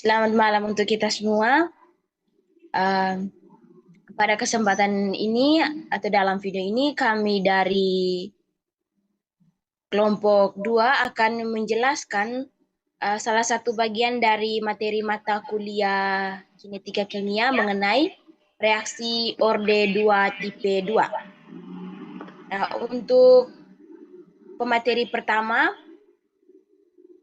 Selamat malam untuk kita semua. Uh, Pada kesempatan ini atau dalam video ini kami dari kelompok 2 akan menjelaskan salah satu bagian dari materi mata kuliah kinetika kimia mengenai reaksi orde 2 tipe 2. Nah, untuk pemateri pertama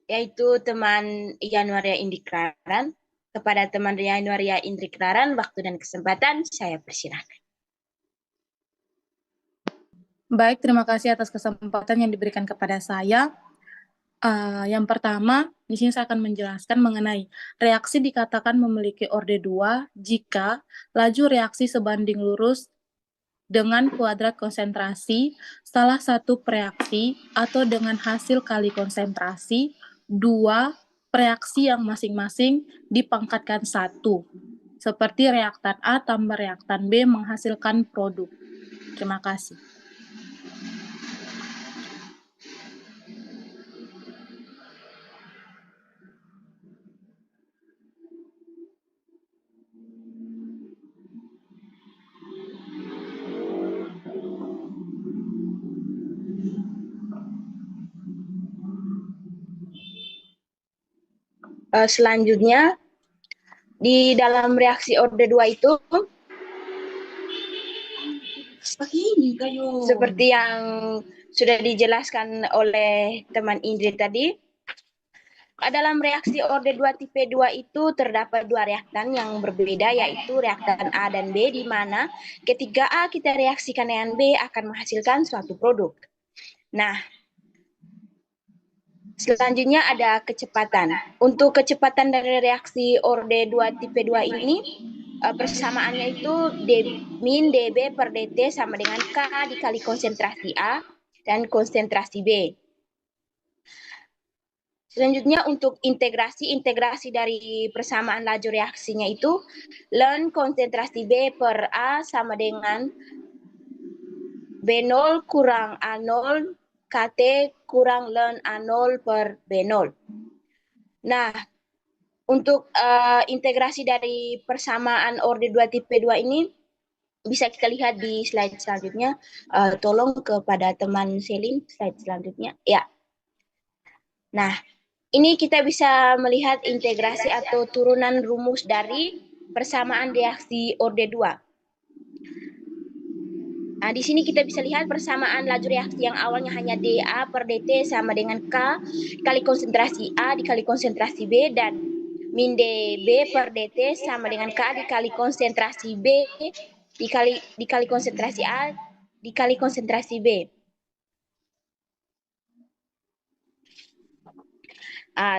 yaitu teman Yanuaria Indikraran. Kepada teman Yanuaria Indikraran, waktu dan kesempatan saya persilahkan. Baik, terima kasih atas kesempatan yang diberikan kepada saya. Yang pertama, di sini saya akan menjelaskan mengenai reaksi dikatakan memiliki orde 2 jika laju reaksi sebanding lurus dengan kuadrat konsentrasi salah satu reaksi atau dengan hasil kali konsentrasi dua reaksi yang masing-masing dipangkatkan 1. Seperti reaktan A tambah reaktan B menghasilkan produk. Terima kasih. Selanjutnya, di dalam reaksi orde 2 itu, seperti yang sudah dijelaskan oleh teman Indri tadi, dalam reaksi orde 2 tipe 2 itu terdapat dua reaktan yang berbeda, yaitu reaktan A dan B, di mana ketika A kita reaksikan dengan B akan menghasilkan suatu produk. Nah, selanjutnya ada kecepatan. Untuk kecepatan dari reaksi orde 2 tipe 2 ini, persamaannya itu min dB per dt sama dengan K dikali konsentrasi A dan konsentrasi B. Selanjutnya untuk integrasi dari persamaan laju reaksinya itu ln konsentrasi B per A sama dengan B0 kurang A0 KT kurang ln A0 per B0. Nah, untuk integrasi dari persamaan orde 2 tipe 2 ini bisa kita lihat di slide selanjutnya. Tolong kepada teman Selin, slide selanjutnya. Ya. Nah, ini kita bisa melihat integrasi atau turunan rumus dari persamaan reaksi orde 2. Nah, di sini kita bisa lihat persamaan laju reaksi yang awalnya hanya dA per dt sama dengan K kali konsentrasi A dikali konsentrasi B, dan min dB per dt sama dengan K dikali konsentrasi B dikali konsentrasi A dikali konsentrasi B.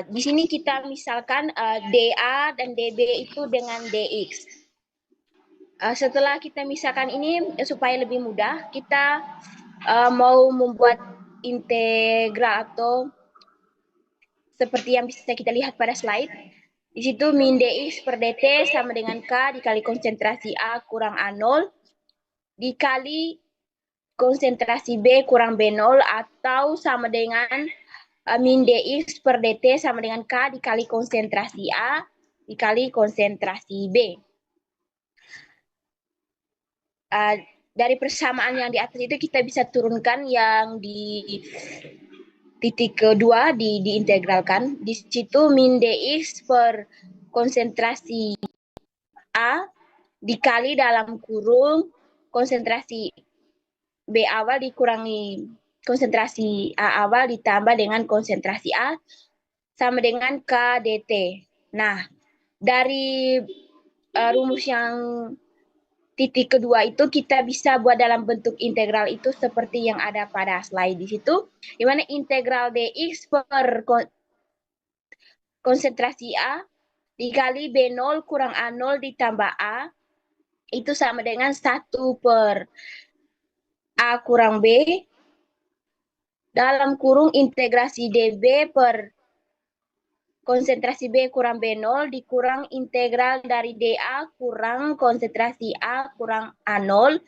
Di sini kita misalkan dA dan dB itu dengan dx. Setelah kita misalkan ini, supaya lebih mudah, kita mau membuat integral atau seperti yang bisa kita lihat pada slide. Di situ min dx per dt sama dengan K dikali konsentrasi A kurang A0 dikali konsentrasi B kurang B0, atau sama dengan min dx per dt sama dengan K dikali konsentrasi A dikali konsentrasi B. Dari persamaan yang di atas itu kita bisa turunkan yang di titik kedua diintegralkan. Di situ min dx per konsentrasi A dikali dalam kurung konsentrasi B awal dikurangi konsentrasi A awal ditambah dengan konsentrasi A sama dengan K dt. Nah, dari rumus yang titik kedua itu kita bisa buat dalam bentuk integral itu seperti yang ada pada slide di situ, di mana integral dx per konsentrasi A dikali B0 kurang A0 ditambah A itu sama dengan 1 per A kurang B dalam kurung integrasi dB per konsentrasi B kurang B0 dikurang integral dari dA kurang konsentrasi A kurang A0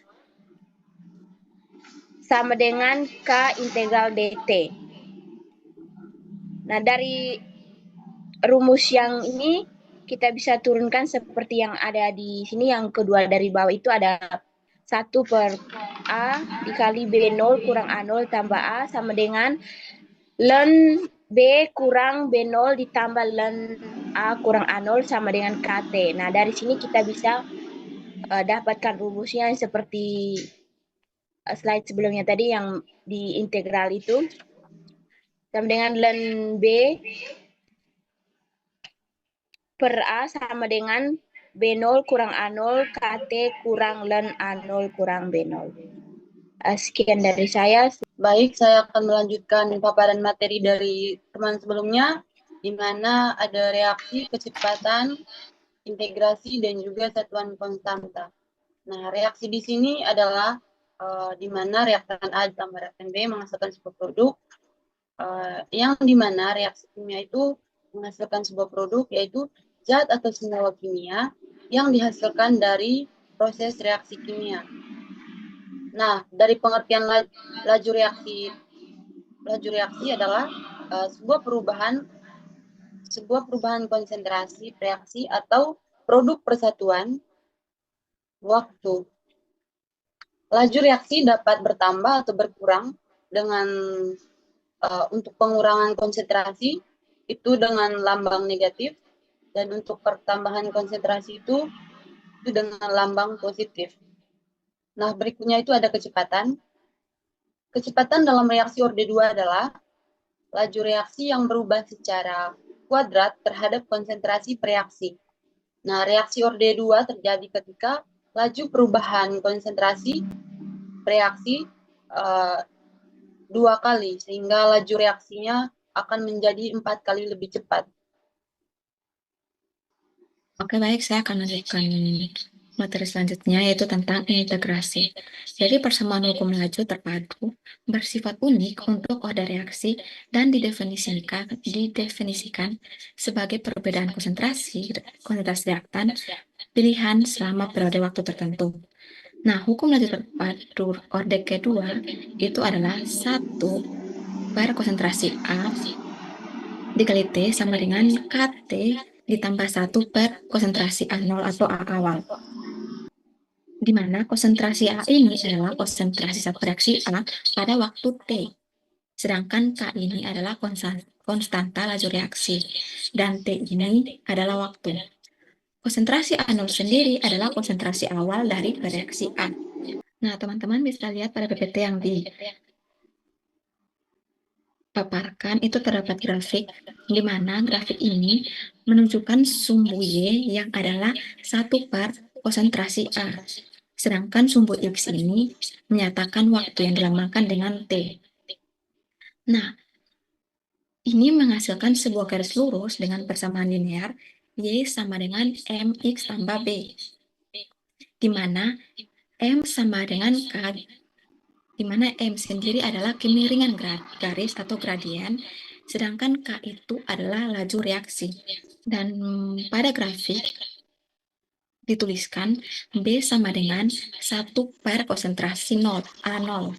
sama dengan K integral dt. Nah, dari rumus yang ini kita bisa turunkan seperti yang ada di sini. Yang kedua dari bawah itu ada 1 per A dikali B0 kurang A0 tambah A sama dengan ln B kurang B0 ditambah ln A kurang A0 sama dengan KT. Nah, dari sini kita bisa dapatkan rumusnya seperti slide sebelumnya tadi yang di integral itu. Sama dengan ln B per A sama dengan B0 kurang A0 KT kurang ln A0 kurang B0. Sekian dari saya. Baik, saya akan melanjutkan paparan materi dari teman sebelumnya, di mana ada reaksi, kecepatan, integrasi, dan juga satuan konstanta. Nah, reaksi di sini adalah di mana reaktan A ditambah reaktan B menghasilkan sebuah produk, yang di mana reaksi kimia itu menghasilkan sebuah produk, yaitu zat atau senyawa kimia yang dihasilkan dari proses reaksi kimia. Nah, dari pengertian laju reaksi adalah sebuah perubahan konsentrasi reaksi atau produk persatuan waktu. Laju reaksi dapat bertambah atau berkurang dengan untuk pengurangan konsentrasi itu dengan lambang negatif, dan untuk pertambahan konsentrasi itu dengan lambang positif. Nah, berikutnya itu ada kecepatan. Kecepatan dalam reaksi orde 2 adalah laju reaksi yang berubah secara kuadrat terhadap konsentrasi reaksi. Nah, reaksi orde 2 terjadi ketika laju perubahan konsentrasi reaksi 2 kali, sehingga laju reaksinya akan menjadi 4 kali lebih cepat. Oke, baik, saya akan lanjutkan materi selanjutnya, yaitu tentang integrasi. Jadi, persamaan hukum laju terpadu bersifat unik untuk orde reaksi dan didefinisikan sebagai perbedaan konsentrasi reaktan pilihan selama periode waktu tertentu. Nah, hukum laju terpadu orde kedua itu adalah 1 per konsentrasi A dikali T sama dengan KT ditambah 1 per konsentrasi A0 atau A awal. Di mana konsentrasi A ini adalah konsentrasi satu reaksi A pada waktu T. Sedangkan K ini adalah konstanta laju reaksi. Dan T ini adalah waktu. Konsentrasi A0 sendiri adalah konsentrasi awal dari reaksi A. Nah, teman-teman bisa lihat pada PPT yang dipaparkan itu terdapat grafik, di mana grafik ini menunjukkan sumbu Y yang adalah 1 per konsentrasi A. Sedangkan sumbu X ini menyatakan waktu yang dilambangkan dengan T. Nah, ini menghasilkan sebuah garis lurus dengan persamaan linear Y sama dengan MX tambah B, di mana M sama dengan K, di mana M sendiri adalah kemiringan garis atau gradien, sedangkan K itu adalah laju reaksi. Dan pada grafik dituliskan B sama dengan 1 per konsentrasi A0,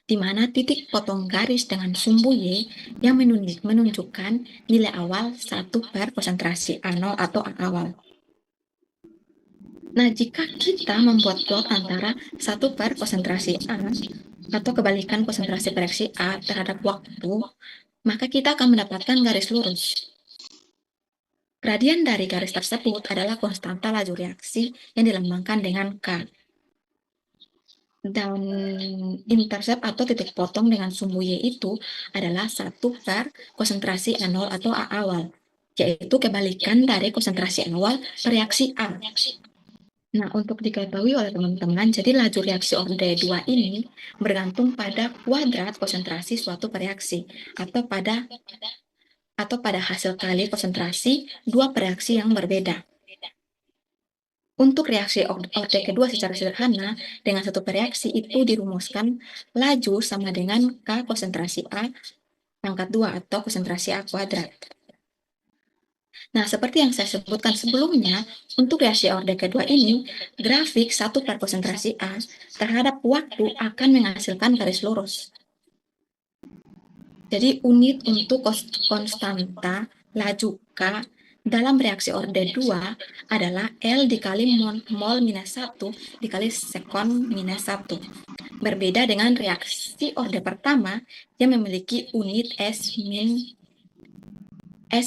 di mana titik potong garis dengan sumbu Y yang menunjukkan nilai awal 1 per konsentrasi A0 atau A awal. Nah, jika kita membuat plot antara 1 per konsentrasi A atau kebalikan konsentrasi reaksi A terhadap waktu, maka kita akan mendapatkan garis lurus. Gradien dari garis tersebut adalah konstanta laju reaksi yang dilambangkan dengan K. Dan intercept atau titik potong dengan sumbu Y itu adalah 1 per konsentrasi A0 atau A awal, yaitu kebalikan dari konsentrasi awal reaksi A. Nah, untuk diketahui oleh teman-teman, jadi laju reaksi orde 2 ini bergantung pada kuadrat konsentrasi suatu reaksi atau pada hasil kali konsentrasi dua reaksi yang berbeda. Untuk reaksi orde kedua secara sederhana, dengan satu reaksi itu dirumuskan laju sama dengan K konsentrasi A pangkat 2 atau konsentrasi A kuadrat. Nah, seperti yang saya sebutkan sebelumnya, untuk reaksi orde kedua ini, grafik 1 per konsentrasi A terhadap waktu akan menghasilkan garis lurus. Jadi, unit untuk konstanta laju K dalam reaksi orde 2 adalah L dikali mol minus 1 dikali sekon minus 1. Berbeda dengan reaksi orde pertama yang memiliki unit S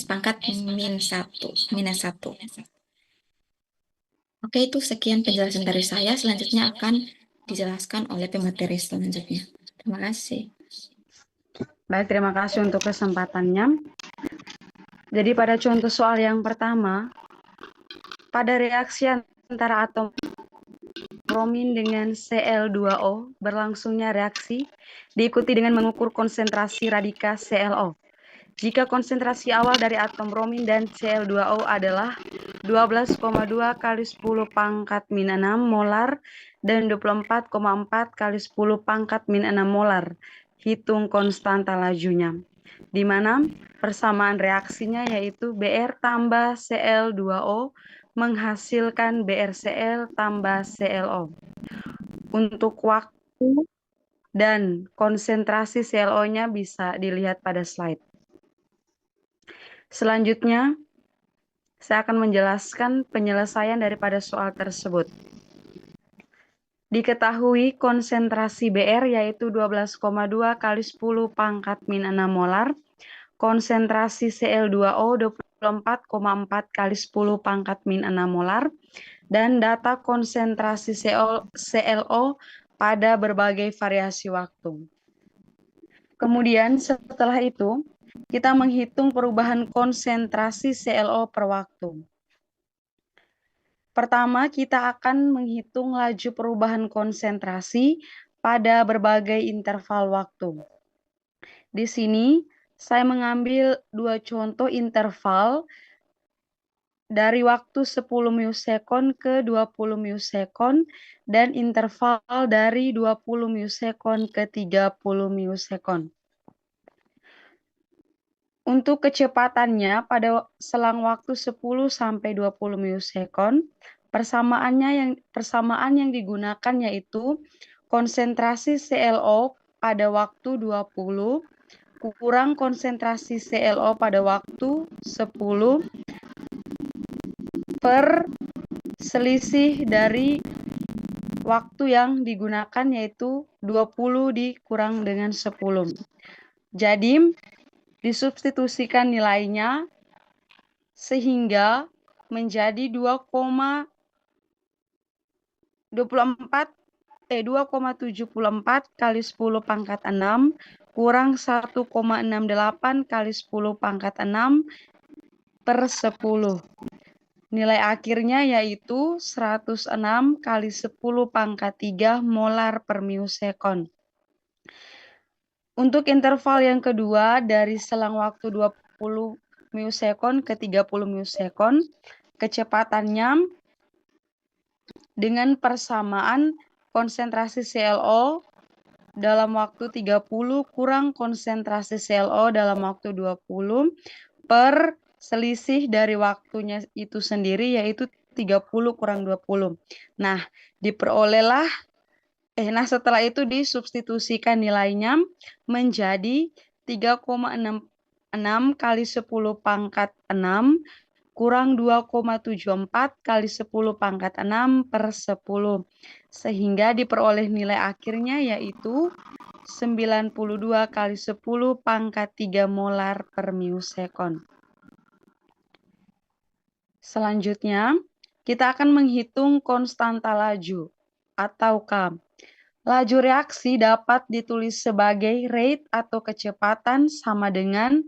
pangkat minus 1. Oke, itu sekian penjelasan dari saya. Selanjutnya akan dijelaskan oleh pemateri selanjutnya. Terima kasih. Baik, terima kasih untuk kesempatannya. Jadi pada contoh soal yang pertama, pada reaksi antara atom bromin dengan Cl2O berlangsungnya reaksi diikuti dengan mengukur konsentrasi radika ClO. Jika konsentrasi awal dari atom bromin dan Cl2O adalah 12,2 kali 10 pangkat min 6 molar dan 24,4 kali 10 pangkat min 6 molar. Hitung konstanta lajunya, di mana persamaan reaksinya yaitu Br tambah Cl2O menghasilkan BrCl tambah ClO. Untuk waktu dan konsentrasi ClO-nya bisa dilihat pada slide. Selanjutnya, saya akan menjelaskan penyelesaian daripada soal tersebut. Diketahui konsentrasi Br yaitu 12,2 kali 10 pangkat min 6 molar, konsentrasi Cl2O 24,4 kali 10 pangkat min 6 molar, dan data konsentrasi ClO pada berbagai variasi waktu. Kemudian setelah itu, kita menghitung perubahan konsentrasi ClO per waktu. Pertama, kita akan menghitung laju perubahan konsentrasi pada berbagai interval waktu. Di sini, saya mengambil dua contoh interval dari waktu 10 milisekon ke 20 milisekon dan interval dari 20 milisekon ke 30 milisekon. Untuk kecepatannya pada selang waktu 10 sampai 20 milisekon, persamaan yang digunakan yaitu konsentrasi ClO pada waktu 20 kurang konsentrasi ClO pada waktu 10 per selisih dari waktu yang digunakan yaitu 20 dikurang dengan 10. Jadi disubstitusikan nilainya sehingga menjadi 2,74 kali 10 pangkat 6 kurang 1,68 kali 10 pangkat 6 per 10. Nilai akhirnya yaitu 106 kali 10 pangkat 3 molar per milisekon. Untuk interval yang kedua dari selang waktu 20 milisekon ke 30 milisekon, kecepatannya dengan persamaan konsentrasi ClO dalam waktu 30 kurang konsentrasi ClO dalam waktu 20 per selisih dari waktunya itu sendiri yaitu 30 kurang 20. Nah, setelah itu disubstitusikan nilainya menjadi 3,66 kali 10 pangkat 6 kurang 2,74 kali 10 pangkat 6 per 10. Sehingga diperoleh nilai akhirnya yaitu 92 kali 10 pangkat 3 molar per milisekon. Selanjutnya, kita akan menghitung konstanta laju atau K. Laju reaksi dapat ditulis sebagai rate atau kecepatan sama dengan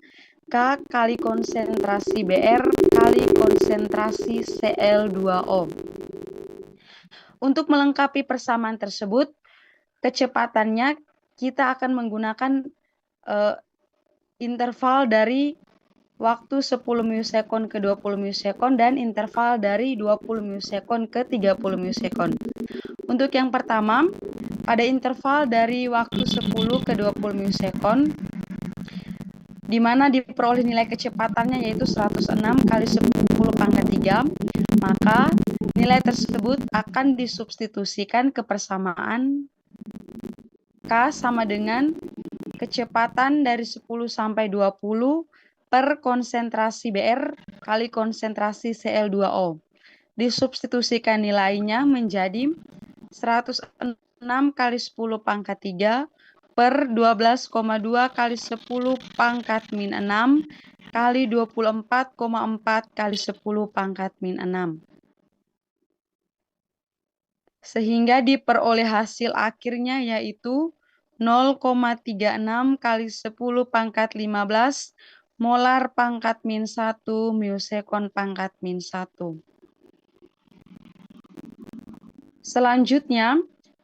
K kali konsentrasi Br kali konsentrasi Cl2O. Untuk melengkapi persamaan tersebut, kecepatannya kita akan menggunakan interval dari waktu 10 milisekon ke 20 milisekon dan interval dari 20 milisekon ke 30 milisekon. Untuk yang pertama, pada interval dari waktu 10 ke 20 milisekon, di mana diperoleh nilai kecepatannya yaitu 106 kali 10 pangkat 3, maka nilai tersebut akan disubstitusikan ke persamaan K sama dengan kecepatan dari 10 sampai 20 per konsentrasi Br kali konsentrasi Cl2O. Disubstitusikan nilainya menjadi 106 kali 10 pangkat 3 per 12,2 kali 10 pangkat min 6 kali 24,4 kali 10 pangkat min 6. Sehingga diperoleh hasil akhirnya yaitu 0,36 kali 10 pangkat 15 molar pangkat min 1 miosekon pangkat min 1. Selanjutnya,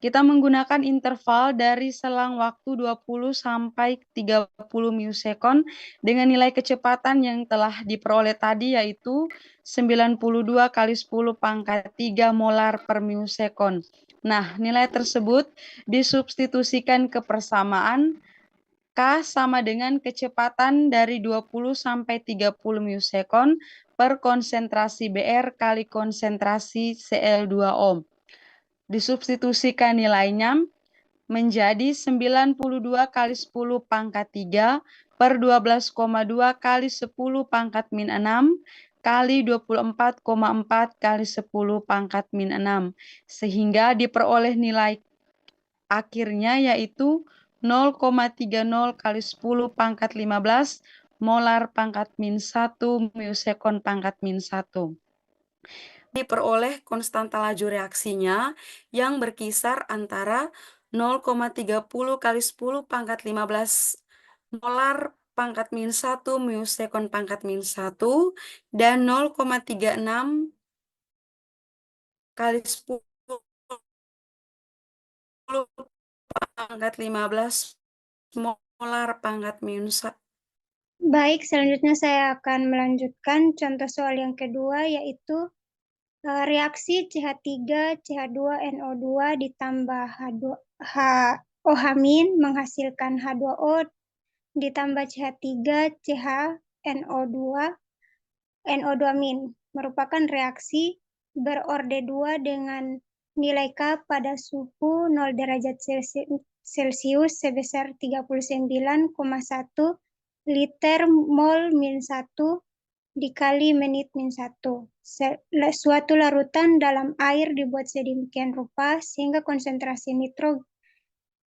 kita menggunakan interval dari selang waktu 20 sampai 30 miosekon dengan nilai kecepatan yang telah diperoleh tadi yaitu 92 kali 10 pangkat 3 molar per miosekon. Nah, nilai tersebut disubstitusikan ke persamaan K sama dengan kecepatan dari 20 sampai 30 miosekon per konsentrasi Br kali konsentrasi Cl2O. Disubstitusikan nilainya menjadi 92 kali 10 pangkat 3 per 12,2 kali 10 pangkat min 6 kali 24,4 kali 10 pangkat min 6. Sehingga diperoleh nilai akhirnya yaitu 0,30 kali 10 pangkat 15 molar pangkat min 1 miosekon pangkat min 1. Diperoleh konstanta laju reaksinya yang berkisar antara 0,30 kali 10 pangkat 15 molar pangkat min 1 miosekon pangkat min 1 dan 0,36 kali 10 pangkat 15 molar pangkat min 1. Baik, selanjutnya saya akan melanjutkan contoh soal yang kedua, yaitu reaksi CH3, CH2NO2 ditambah OH- menghasilkan H2O ditambah CH3, CHNO2, NO2- merupakan reaksi berorde 2 dengan nilai K pada suhu 0 derajat Celcius sebesar 39,1 liter mol min 1 dikali menit min 1. Suatu larutan dalam air dibuat sedemikian rupa sehingga konsentrasi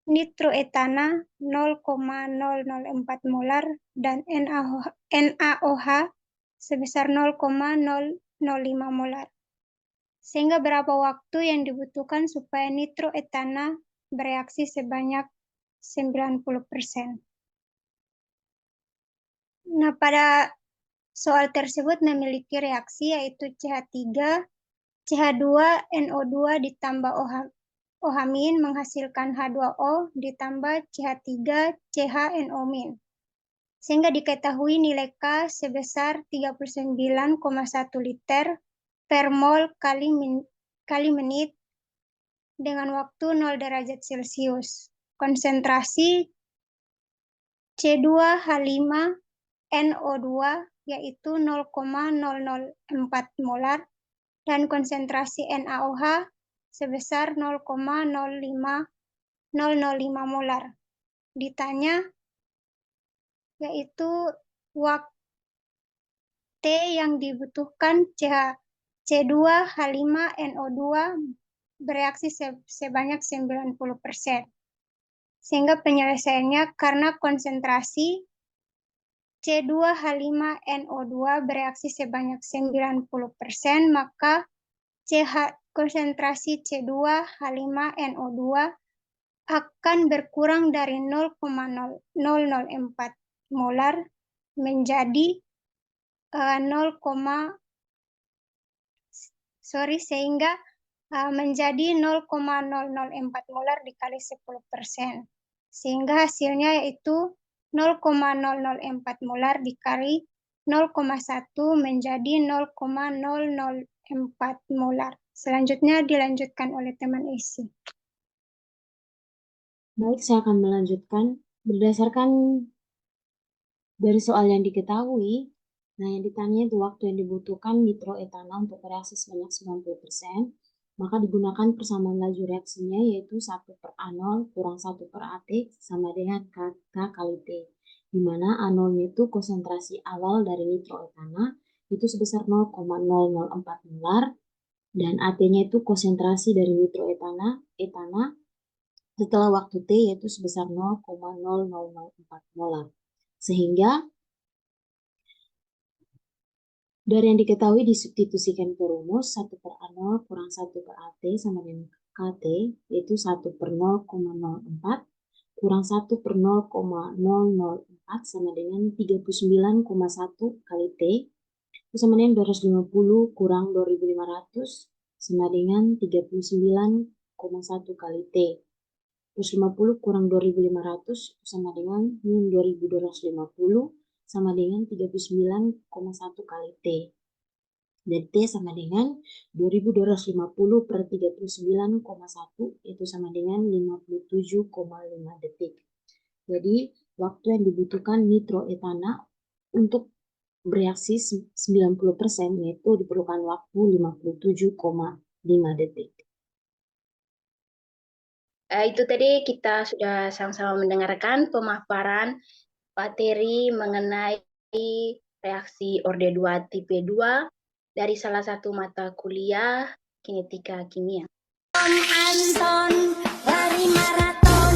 nitroetana 0,004 molar dan NaOH sebesar 0,005 molar. Sehingga berapa waktu yang dibutuhkan supaya nitroetana bereaksi sebanyak 90%. Nah, pada soal tersebut memiliki reaksi yaitu CH3, CH2NO2 ditambah OH- menghasilkan H2O ditambah CH3, CHNO-. Sehingga diketahui nilai K sebesar 39,1 liter per mol kali menit dengan waktu 0 derajat Celcius. Konsentrasi C2H5NO2 yaitu 0,004 molar dan konsentrasi NaOH sebesar 0,005 molar. Ditanya yaitu waktu T yang dibutuhkan C2H5NO2 bereaksi sebanyak 90%. Sehingga penyelesaiannya karena konsentrasi C2H5NO2 bereaksi sebanyak 90%, maka konsentrasi C2H5NO2 akan berkurang dari 0,004 molar menjadi sehingga menjadi 0,004 molar dikali 10%. Sehingga hasilnya yaitu 0,004 molar dikali 0,1 menjadi 0,004 molar. Selanjutnya dilanjutkan oleh teman isi. Baik, saya akan melanjutkan. Berdasarkan dari soal yang diketahui, nah yang ditanya itu waktu yang dibutuhkan nitroetana untuk reaksi sebanyak 90%, maka digunakan persamaan laju reaksinya yaitu 1 per A0 kurang 1 per AT sama dengan K kali T, di mana A0 itu konsentrasi awal dari nitroetana itu sebesar 0,004 molar, dan AT-nya itu konsentrasi dari nitroetana setelah waktu T yaitu sebesar 0,0004 molar. Sehingga dari yang diketahui disubstitusikan ke rumus 1 per A0 kurang 1 per AT sama dengan KT, yaitu 1 per 0,04 kurang 1 per 0,004 sama dengan 39,1 kali T, itu sama dengan 250 kurang 2500 sama dengan 39,1 kali T. 250 kurang 2500 sama dengan 2250 sama dengan 39,1 kali T. Dan T sama dengan 2250 per 39,1 itu sama dengan 57,5 detik. Jadi waktu yang dibutuhkan nitroetana untuk bereaksi 90% yaitu diperlukan waktu 57,5 detik. Itu tadi kita sudah sama-sama mendengarkan pemaparan materi mengenai reaksi orde 2 tipe 2 dari salah satu mata kuliah kinetika kimia. Anton lari maraton.